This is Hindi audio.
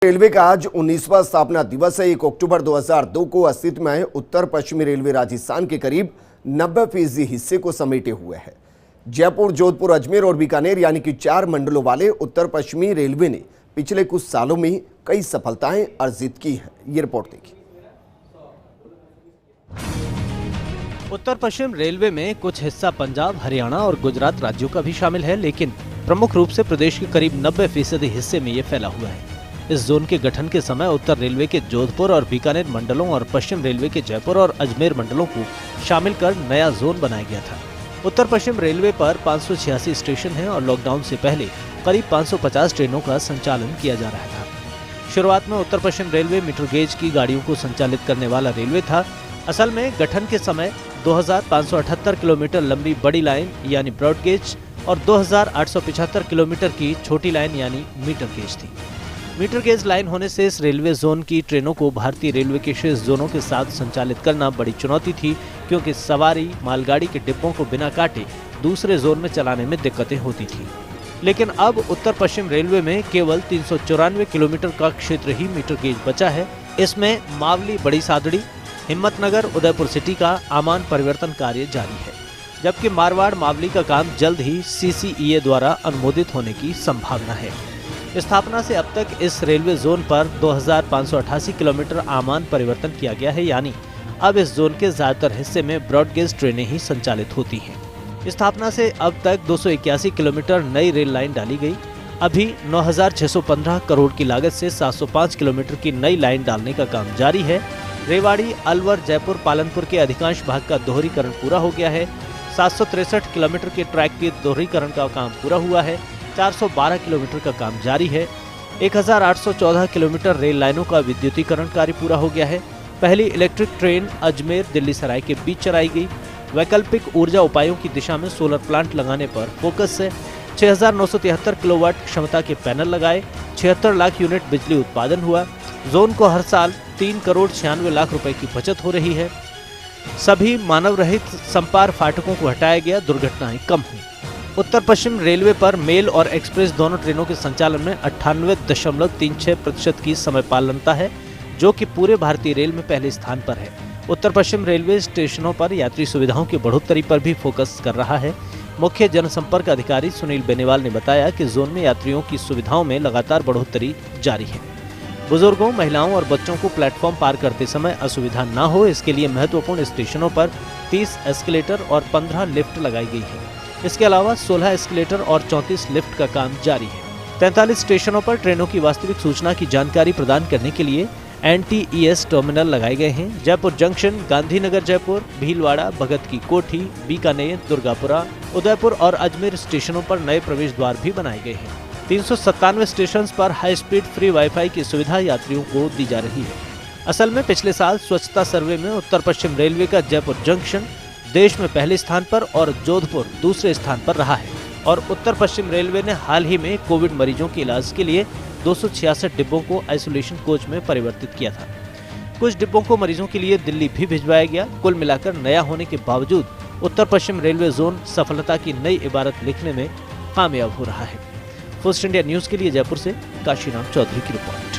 रेलवे का आज 19वां स्थापना दिवस है। 1 अक्टूबर 2002 को अस्तित्व में आए उत्तर पश्चिमी रेलवे राजस्थान के करीब 90% हिस्से को समेटे हुए है। जयपुर, जोधपुर, अजमेर और बीकानेर यानी कि 4 मंडलों वाले उत्तर पश्चिमी रेलवे ने पिछले कुछ सालों में कई सफलताएं अर्जित की हैं। ये रिपोर्ट देखिए। उत्तर पश्चिम रेलवे में कुछ हिस्सा पंजाब, हरियाणा और गुजरात राज्यों का भी शामिल है, लेकिन प्रमुख रूप से प्रदेश के करीब 90% हिस्से में ये फैला हुआ है। इस जोन के गठन के समय उत्तर रेलवे के जोधपुर और बीकानेर मंडलों और पश्चिम रेलवे के जयपुर और अजमेर मंडलों को शामिल कर नया जोन बनाया गया था। उत्तर पश्चिम रेलवे पर 586 स्टेशन हैं और लॉकडाउन से पहले करीब 550 ट्रेनों का संचालन किया जा रहा था। शुरुआत में उत्तर पश्चिम रेलवे मीटर गेज की गाड़ियों को संचालित करने वाला रेलवे था। असल में गठन के समय 2578 किलोमीटर लंबी बड़ी लाइन यानी ब्रॉड गेज और 2875 किलोमीटर की छोटी लाइन यानी मीटर गेज थी। मीटर गेज लाइन होने से इस रेलवे जोन की ट्रेनों को भारतीय रेलवे के शेष जोनों के साथ संचालित करना बड़ी चुनौती थी, क्योंकि सवारी मालगाड़ी के डिब्बों को बिना काटे दूसरे जोन में चलाने में दिक्कतें होती थी। लेकिन अब उत्तर पश्चिम रेलवे में केवल 394 किलोमीटर का क्षेत्र ही मीटर गेज बचा है। इसमें मावली, बड़ी सादड़ी, हिम्मतनगर, उदयपुर सिटी का आमान परिवर्तन कार्य जारी है, जबकि मारवाड़ मावली का काम जल्द ही CCEA द्वारा अनुमोदित होने की संभावना है। स्थापना से अब तक इस रेलवे जोन पर 2588 किलोमीटर आमान परिवर्तन किया गया है, यानी अब इस जोन के ज्यादातर हिस्से में ब्रॉड गेज ट्रेनें ही संचालित होती हैं। स्थापना से अब तक 281 किलोमीटर नई रेल लाइन डाली गई। अभी 9615 करोड़ की लागत से 705 किलोमीटर की नई लाइन डालने का काम जारी है। रेवाड़ी, अलवर, जयपुर, पालनपुर के अधिकांश भाग का दोहरीकरण पूरा हो गया है। 763 किलोमीटर के ट्रैक के दोहरीकरण का काम पूरा हुआ है। 412 किलोमीटर का काम जारी है। 1814 किलोमीटर रेल लाइनों का विद्युतीकरण कार्य पूरा हो गया है। पहली इलेक्ट्रिक ट्रेन अजमेर दिल्ली सराय के बीच चलाई गई। वैकल्पिक ऊर्जा उपायों की दिशा में सोलर प्लांट लगाने पर फोकस है। 6973 किलोवाट क्षमता के पैनल लगाए। 76 लाख यूनिट बिजली उत्पादन हुआ। जोन को हर साल 3 करोड़ 96 लाख रुपए की बचत हो रही है। सभी मानव रहित संपार फाटकों को हटाया गया, दुर्घटनाएं कम हुई। उत्तर पश्चिम रेलवे पर मेल और एक्सप्रेस दोनों ट्रेनों के संचालन में 98.36% की समय पालनता है, जो कि पूरे भारतीय रेल में पहले स्थान पर है। उत्तर पश्चिम रेलवे स्टेशनों पर यात्री सुविधाओं की बढ़ोतरी पर भी फोकस कर रहा है। मुख्य जनसंपर्क अधिकारी सुनील बेनीवाल ने बताया कि जोन में यात्रियों की सुविधाओं में लगातार बढ़ोतरी जारी है। बुजुर्गों, महिलाओं और बच्चों को प्लेटफॉर्म पार करते समय असुविधा न हो, इसके लिए महत्वपूर्ण स्टेशनों पर 30 एस्केलेटर और 15 लिफ्ट लगाई गई है। इसके अलावा 16 एस्केलेटर और 34 लिफ्ट का काम जारी है। 43 स्टेशनों पर ट्रेनों की वास्तविक सूचना की जानकारी प्रदान करने के लिए NTES टर्मिनल लगाए गए हैं। जयपुर जंक्शन, गांधीनगर जयपुर, भीलवाड़ा, भगत की कोठी, बीकानेर, दुर्गापुरा, उदयपुर और अजमेर स्टेशनों पर नए प्रवेश द्वार भी बनाए गए हैं। 397 स्टेशन पर हाई स्पीड फ्री वाईफाई की सुविधा यात्रियों को दी जा रही है। असल में पिछले साल स्वच्छता सर्वे में उत्तर पश्चिम रेलवे का जयपुर जंक्शन देश में पहले स्थान पर और जोधपुर दूसरे स्थान पर रहा है। और उत्तर पश्चिम रेलवे ने हाल ही में कोविड मरीजों के इलाज के लिए 266 डिब्बों को आइसोलेशन कोच में परिवर्तित किया था। कुछ डिब्बों को मरीजों के लिए दिल्ली भी भिजवाया गया। कुल मिलाकर नया होने के बावजूद उत्तर पश्चिम रेलवे जोन सफलता की नई इबारत लिखने में कामयाब हो रहा है। फर्स्ट इंडिया न्यूज के लिए जयपुर से काशीराम चौधरी की रिपोर्ट।